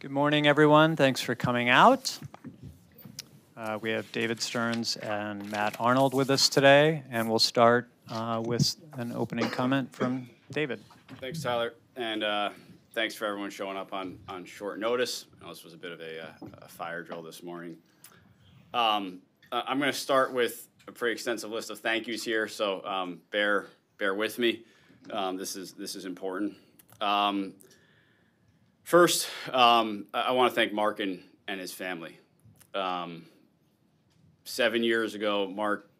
Good morning, everyone. Thanks for coming out. We have David Stearns and Matt Arnold with us today, and we'll start with an opening comment from David. Thanks, Tyler, and thanks for everyone showing up on short notice. I know this was a bit of a fire drill this morning. I'm going to start with a pretty extensive list of thank yous here, so bear with me. This is important. First, I want to thank Mark and his family. 7 years ago, Mark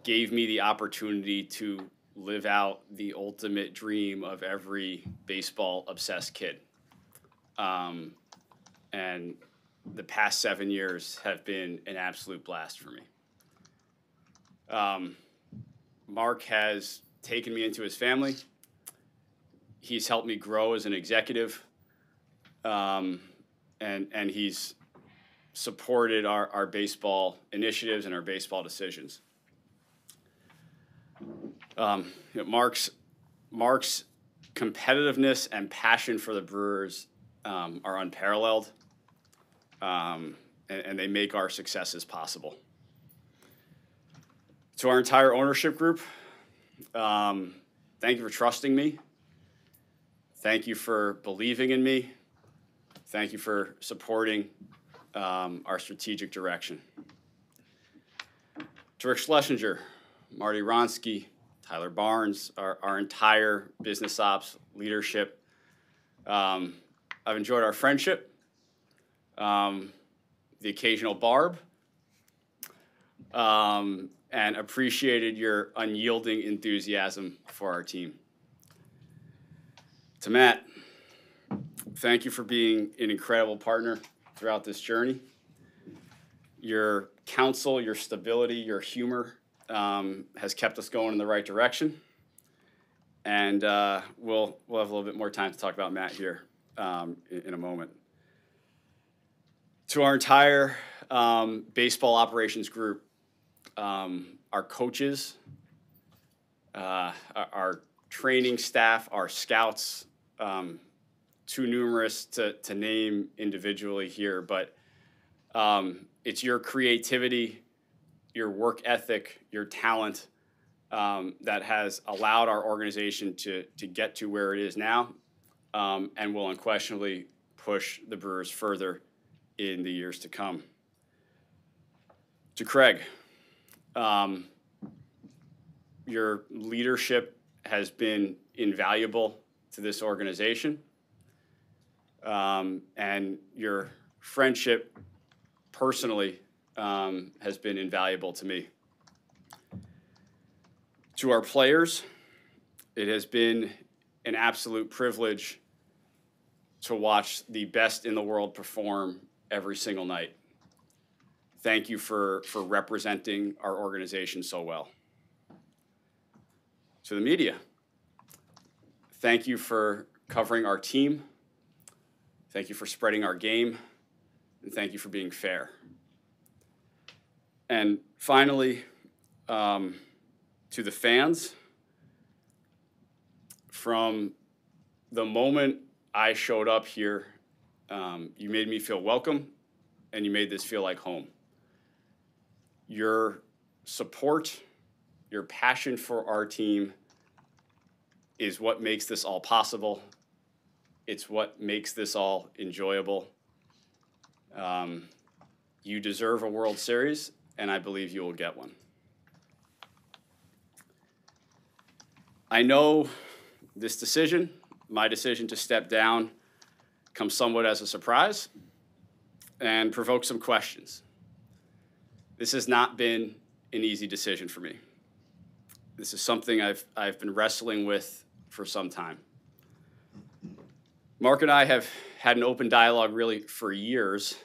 gave me the opportunity to live out the ultimate dream of every baseball-obsessed kid. And the past 7 years have been an absolute blast for me. Mark has taken me into his family. He's helped me grow as an executive, and he's supported our baseball initiatives and our baseball decisions. Mark's competitiveness and passion for the Brewers are unparalleled, and they make our successes possible. To our entire ownership group, thank you for trusting me. Thank you for believing in me. Thank you for supporting our strategic direction. To Rick Schlesinger, Marty Ronsky, Tyler Barnes, our entire business ops leadership. I've enjoyed our friendship, the occasional barb, and appreciated your unyielding enthusiasm for our team. To Matt, thank you for being an incredible partner throughout this journey. Your counsel, your stability, your humor has kept us going in the right direction. And we'll have a little bit more time to talk about Matt here in a moment. To our entire baseball operations group, our coaches, our training staff, our scouts, too numerous to name individually here, but it's your creativity, your work ethic, your talent that has allowed our organization to get to where it is now, and will unquestionably push the Brewers further in the years to come. To Craig, your leadership has been invaluable to this organization, and your friendship personally has been invaluable to me. To our players, it has been an absolute privilege to watch the best in the world perform every single night. Thank you for representing our organization so well. To the media, thank you for covering our team. Thank you for spreading our game. And thank you for being fair. And finally, to the fans, from the moment I showed up here, you made me feel welcome, and you made this feel like home. Your support, your passion for our team is what makes this all possible. It's what makes this all enjoyable. You deserve a World Series, and I believe you will get one. I know this decision, my decision to step down, comes somewhat as a surprise and provokes some questions. This has not been an easy decision for me. This is something I've been wrestling with for some time. Mark and I have had an open dialogue really for years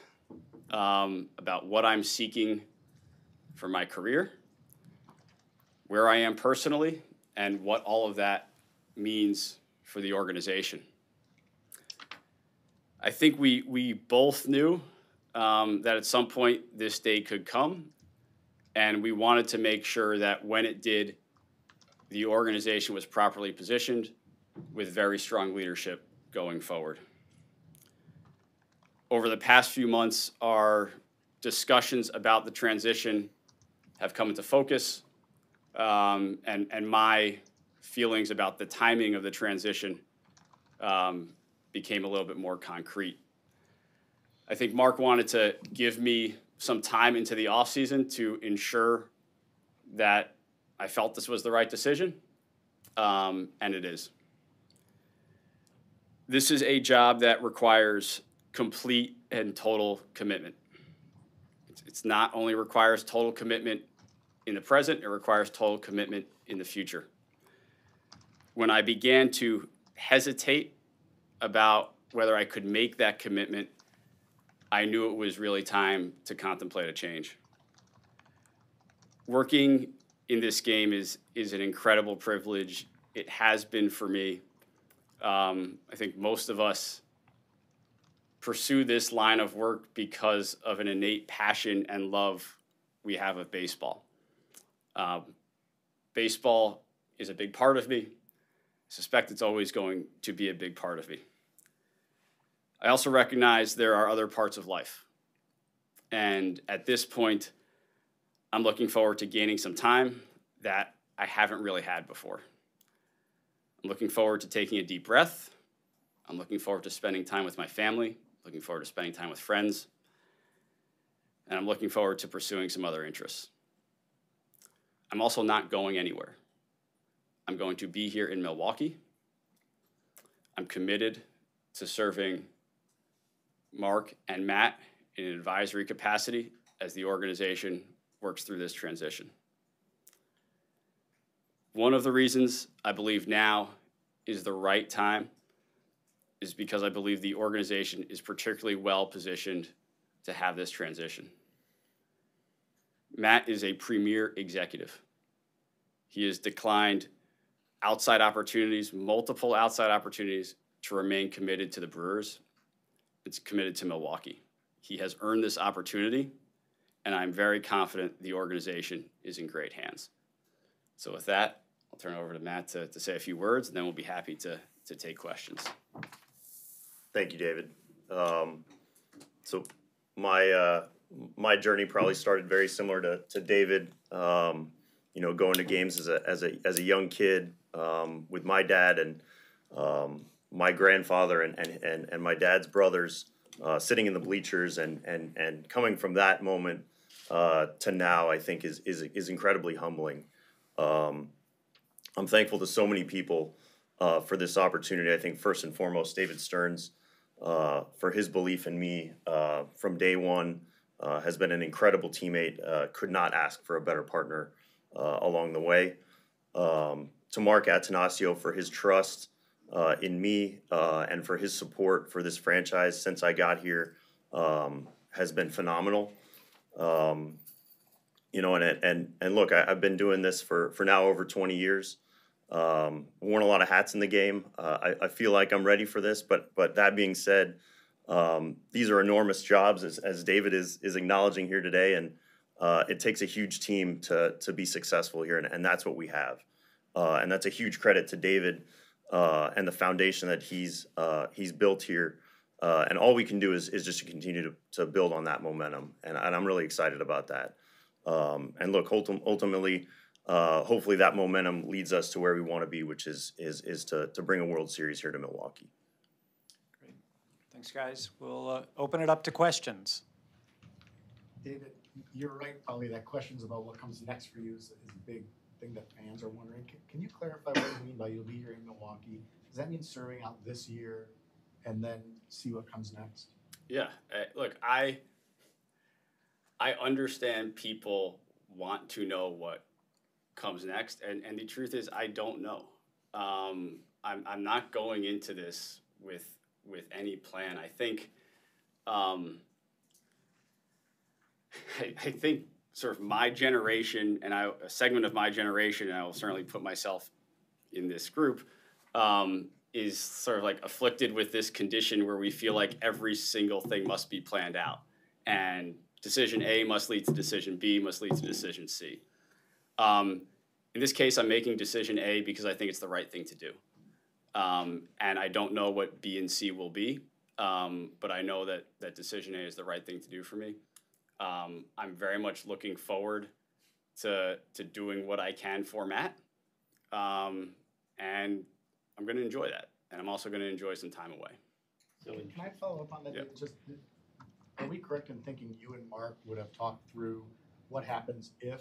about what I'm seeking for my career, where I am personally, and what all of that means for the organization. I think we both knew that at some point this day could come, and we wanted to make sure that when it did, the organization was properly positioned with very strong leadership going forward. Over the past few months, our discussions about the transition have come into focus, and my feelings about the timing of the transition became a little bit more concrete. I think Mark wanted to give me some time into the offseason to ensure that I felt this was the right decision, and it is. This is a job that requires complete and total commitment. It's not only requires total commitment in the present, it requires total commitment in the future. When I began to hesitate about whether I could make that commitment, I knew it was really time to contemplate a change. Working in this game is an incredible privilege. It has been for me. I think most of us pursue this line of work because of an innate passion and love we have of baseball. Baseball is a big part of me. I suspect it's always going to be a big part of me. I also recognize there are other parts of life. And at this point, I'm looking forward to gaining some time that I haven't really had before. I'm looking forward to taking a deep breath. I'm looking forward to spending time with my family, looking forward to spending time with friends, and I'm looking forward to pursuing some other interests. I'm also not going anywhere. I'm going to be here in Milwaukee. I'm committed to serving Mark and Matt in an advisory capacity as the organization works through this transition. One of the reasons I believe now is the right time is because I believe the organization is particularly well positioned to have this transition. Matt is a premier executive. He has declined outside opportunities, multiple outside opportunities, to remain committed to the Brewers. It's committed to Milwaukee. He has earned this opportunity, and I'm very confident the organization is in great hands. So with that, I'll turn it over to Matt to say a few words, and then we'll be happy to take questions. Thank you, David. So my journey probably started very similar to David. Going to games as a young kid with my dad and my grandfather and my dad's brothers, sitting in the bleachers and coming from that moment to now, I think is incredibly humbling. I'm thankful to so many people for this opportunity. I think first and foremost, David Stearns, for his belief in me from day one, has been an incredible teammate. Could not ask for a better partner along the way. To Mark Attanasio for his trust in me and for his support for this franchise since I got here has been phenomenal. And look, I've been doing this for now over 20 years. Worn a lot of hats in the game. I feel like I'm ready for this, but that being said, these are enormous jobs, as David is acknowledging here today, and it takes a huge team to be successful here, and that's what we have. And that's a huge credit to David and the foundation that he's built here. And all we can do is just to continue to build on that momentum, and I'm really excited about that. And look, ultimately, hopefully that momentum leads us to where we want to be, which is to bring a World Series here to Milwaukee. Great. Thanks, guys. We'll open it up to questions. David, you're right, probably that questions about what comes next for you is a big thing that fans are wondering. Can you clarify what you mean by you'll be here in Milwaukee? Does that mean serving out this year and then see what comes next? Yeah. Look, I understand people want to know what comes next, and the truth is I don't know. I'm not going into this with any plan. I think I think sort of my generation and a segment of my generation, and I will certainly put myself in this group, is sort of like afflicted with this condition where we feel like every single thing must be planned out, and decision A must lead to decision B must lead to decision C. In this case, I'm making decision A because I think it's the right thing to do. And I don't know what B and C will be. but I know that Decision A is the right thing to do for me. I'm very much looking forward to doing what I can for Matt, and I'm going to enjoy that, and I'm also going to enjoy some time away. So can I follow up on that? Yep. Just, are we correct in thinking you and Mark would have talked through what happens if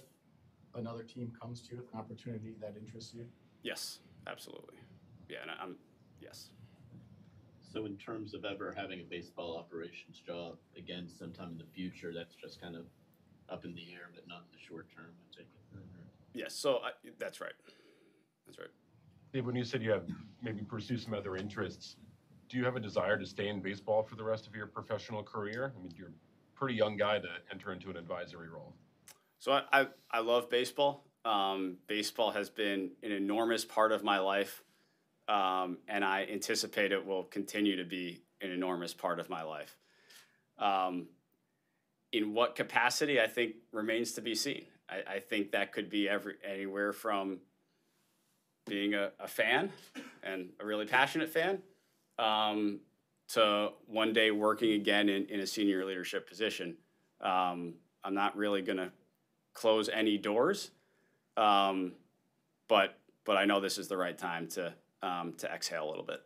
another team comes to you with an opportunity that interests you? Yes, absolutely. Yeah, and yes. So in terms of ever having a baseball operations job again sometime in the future, that's just kind of up in the air, but not in the short term, I take it. Yes, so that's right. That's right. Dave, when you said you have maybe pursue some other interests, do you have a desire to stay in baseball for the rest of your professional career? I mean, you're a pretty young guy to enter into an advisory role. So I love baseball. Baseball has been an enormous part of my life, and I anticipate it will continue to be an enormous part of my life. In what capacity, I think, remains to be seen. I think that could be anywhere from being a fan and a really passionate fan to one day working again in a senior leadership position. I'm not really going to close any doors, but I know this is the right time to exhale a little bit.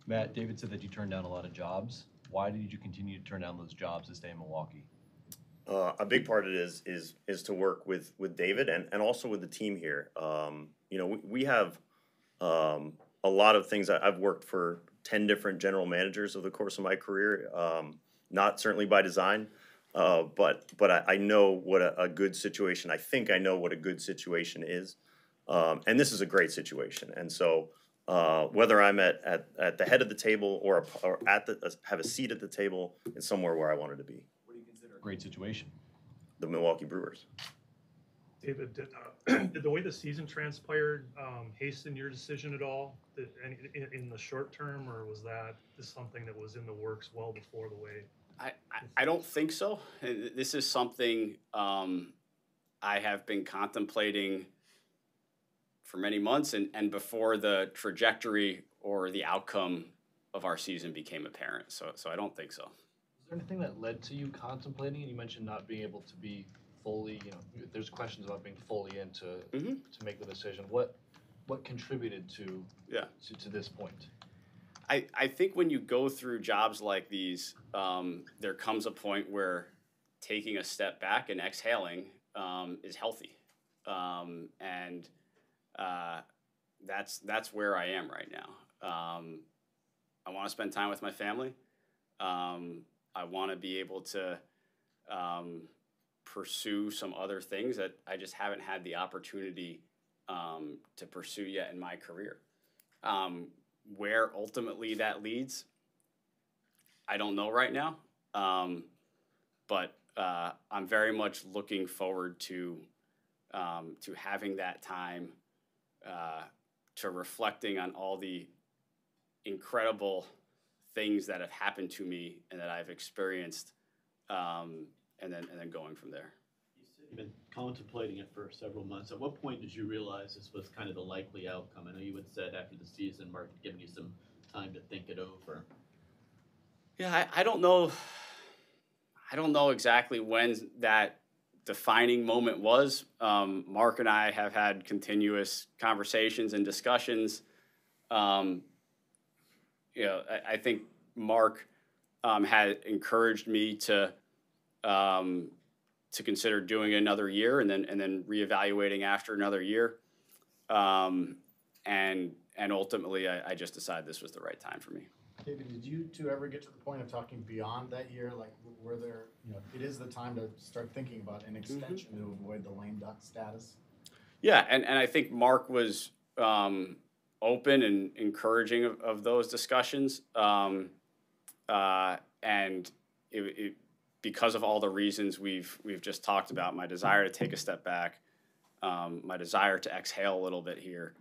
Matt, David said that you turned down a lot of jobs. Why did you continue to turn down those jobs to stay in Milwaukee? A big part of it is to work with David and also with the team here. We have a lot of things. I've worked for 10 different general managers over the course of my career, not certainly by design, but I know what a good situation, I think I know what a good situation is. And this is a great situation. And so whether I'm at the head of the table or have a seat at the table, it's somewhere where I wanted to be. What do you consider a great situation? The Milwaukee Brewers. David, did the way the season transpired hasten your decision at all in the short term, or was that just something that was in the works well before the way? I don't think so. This is something I have been contemplating for many months and before the trajectory or the outcome of our season became apparent. So I don't think so. Is there anything that led to you contemplating? You mentioned not being able to be fully, there's questions about being fully in to make the decision. What contributed to this point? I think when you go through jobs like these, there comes a point where taking a step back and exhaling is healthy, and that's where I am right now. I want to spend time with my family. I want to be able to pursue some other things that I just haven't had the opportunity to pursue yet in my career. Where ultimately that leads, I don't know right now. But I'm very much looking forward to having that time, to reflecting on all the incredible things that have happened to me and that I've experienced, and then going from there. You said you've been contemplating it for several months. At what point did you realize this was kind of the likely outcome? I know you had said after the season, Mark had given you some time to think it over. Yeah, I don't know. I don't know exactly when that defining moment was. Mark and I have had continuous conversations and discussions. I think Mark had encouraged me to consider doing another year and then reevaluating after another year. And ultimately, I just decided this was the right time for me. David, did you two ever get to the point of talking beyond that year? Like, were there, it is the time to start thinking about an extension to avoid the lame duck status? Yeah, and I think Mark was open and encouraging of those discussions. And because of all the reasons we've just talked about, my desire to take a step back, my desire to exhale a little bit here,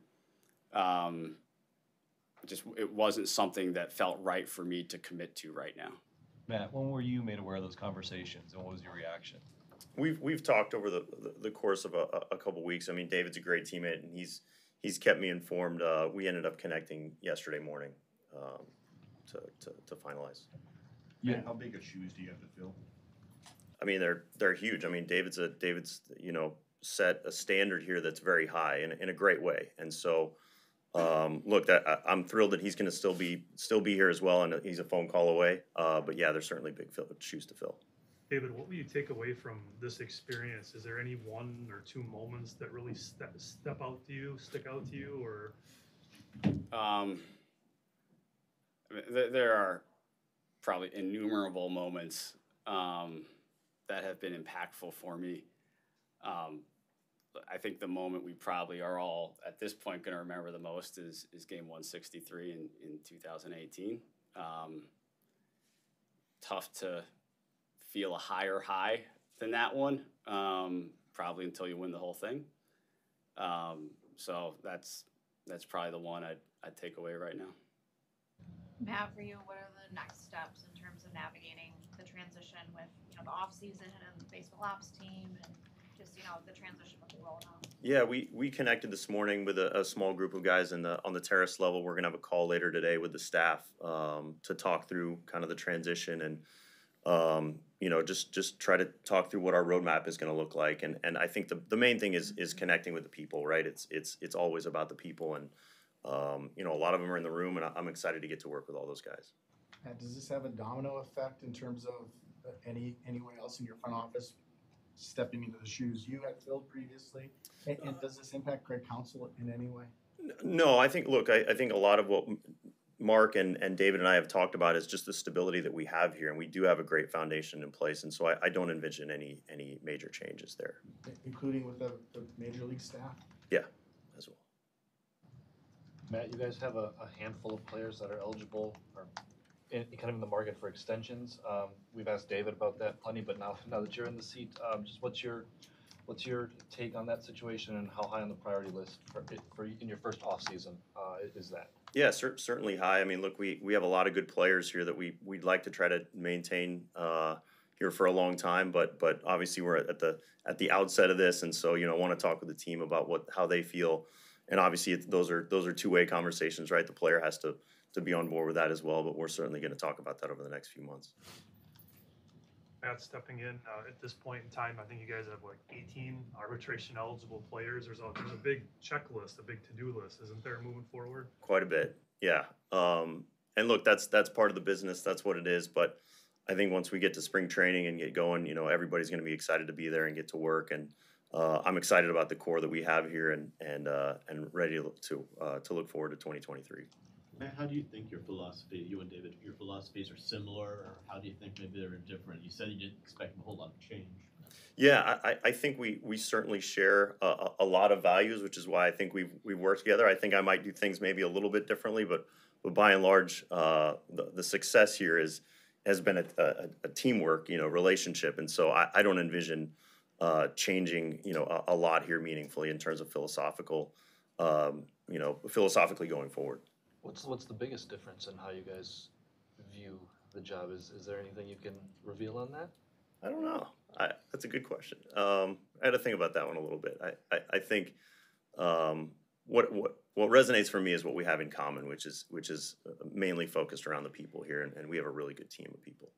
it wasn't something that felt right for me to commit to right now. Matt, when were you made aware of those conversations, and what was your reaction? We've talked over the course of a couple weeks. I mean, David's a great teammate, and he's kept me informed. We ended up connecting yesterday morning to finalize. Yeah. How big of shoes do you have to fill? I mean, they're huge. I mean, David's set a standard here that's very high in a great way. And so, look, I'm thrilled that he's going to still be here as well, and he's a phone call away. But yeah, there's certainly big shoes to fill. David, what will you take away from this experience? Is there any one or two moments that really stick out to you, or? There are probably innumerable moments that have been impactful for me. I think the moment we probably are all at this point going to remember the most is game 163 in 2018. Tough to feel a higher high than that one, probably until you win the whole thing. So that's probably the one I'd take away right now. Matt, for you, what are the next steps in terms of navigating the transition with, the off season and the baseball ops team and just, the transition with the role now? Yeah, we connected this morning with a small group of guys on the terrace level. We're gonna have a call later today with the staff to talk through kind of the transition and just try to talk through what our roadmap is going to look like. And I think the main thing is connecting with the people, right? It's always about the people, and a lot of them are in the room, and I'm excited to get to work with all those guys. Does this have a domino effect in terms of anyone else in your front office stepping into the shoes you had filled previously? And does this impact Greg Counsell in any way? No, I think a lot of what Mark and David and I have talked about is just the stability that we have here, and we do have a great foundation in place, and so I don't envision any major changes there. Including with the major league staff? Yeah, as well. Matt, you guys have a handful of players that are eligible or kind of in the market for extensions. We've asked David about that plenty, but now that you're in the seat, just what's your take on that situation, and how high on the priority list for in your first off season is that? Yeah, certainly high. I mean, look, we have a lot of good players here that we'd like to try to maintain here for a long time, but obviously we're at the outset of this, and so I want to talk with the team about how they feel, and obviously those are two-way conversations, right? The player has to be on board with that as well, but we're certainly going to talk about that over the next few months. Matt, stepping in at this point in time, I think you guys have 18 arbitration eligible players. There's a big checklist, a big to-do list, isn't there, moving forward? Quite a bit, yeah. And look, that's part of the business. That's what it is. But I think once we get to spring training and get going, everybody's going to be excited to be there and get to work. And I'm excited about the core that we have here and ready to look forward to 2023. Matt, how do you think you and David, your philosophies are similar, or how do you think maybe they're different? You said you didn't expect a whole lot of change. Yeah, I think we certainly share a lot of values, which is why I think we've worked together. I think I might do things maybe a little bit differently, but by and large, the success here has been a teamwork, relationship, and so I don't envision changing, a lot here meaningfully in terms of philosophically going forward. What's the biggest difference in how you guys view the job? Is there anything you can reveal on that? I don't know. That's a good question. I had to think about that one a little bit. I think what resonates for me is what we have in common, which is mainly focused around the people here, and we have a really good team of people.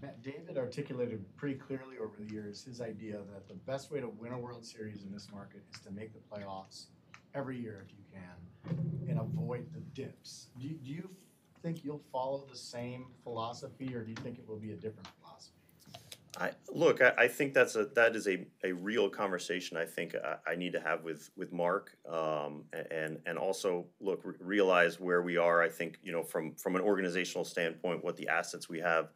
Matt, David articulated pretty clearly over the years his idea that the best way to win a World Series in this market is to make the playoffs every year if you can, and avoid the dips. Do you think you'll follow the same philosophy, or do you think it will be a different philosophy? I think that is a real conversation I think I need to have with Mark, and also realize where we are. I think from an organizational standpoint, what the assets we have,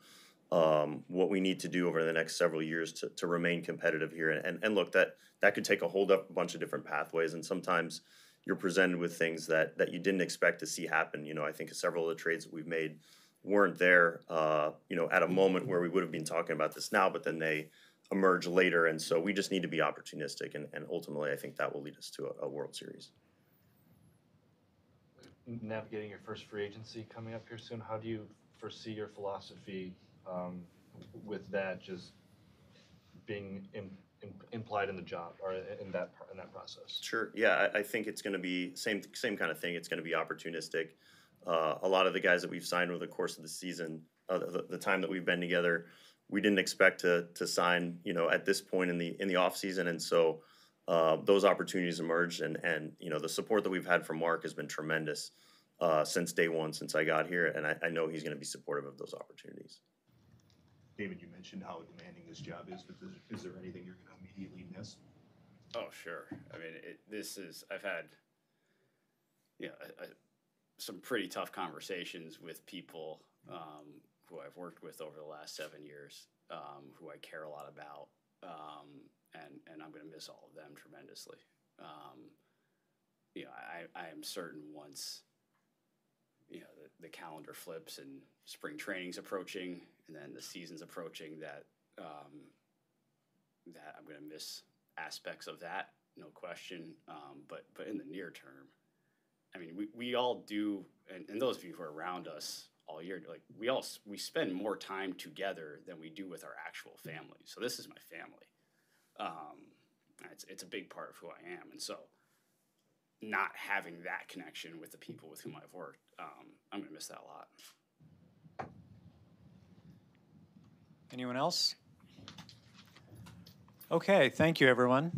what we need to do over the next several years to remain competitive here, and look, that could take a whole bunch of different pathways, and sometimes you're presented with things that you didn't expect to see happen. I think several of the trades that we've made weren't there, at a moment where we would have been talking about this now, but then they emerge later, and so we just need to be opportunistic, and ultimately I think that will lead us to a World Series. Navigating your first free agency coming up here soon, how do you foresee your philosophy with that just being implied in the job or in that process? Sure. Yeah, I think it's going to be same kind of thing. It's going to be opportunistic. A lot of the guys that we've signed over the course of the season the time that we've been together, we didn't expect to sign, at this point in the off season, and so those opportunities emerged, and the support that we've had from Mark has been tremendous since day one, since I got here, and I know he's going to be supportive of those opportunities. David, you mentioned how demanding this job is, but is there anything you're going to immediately miss? Oh, sure. I mean, I've had, some pretty tough conversations with people who I've worked with over the last 7 years, who I care a lot about, and I'm going to miss all of them tremendously. I am certain once, the calendar flips and spring training's approaching, and then the season's approaching, that that I'm going to miss aspects of that, no question. But in the near term, I mean, we all do, and those of you who are around us all year, like we spend more time together than we do with our actual family. So this is my family. It's a big part of who I am, and so not having that connection with the people with whom I've worked, I'm going to miss that a lot. Anyone else? Okay, thank you, everyone.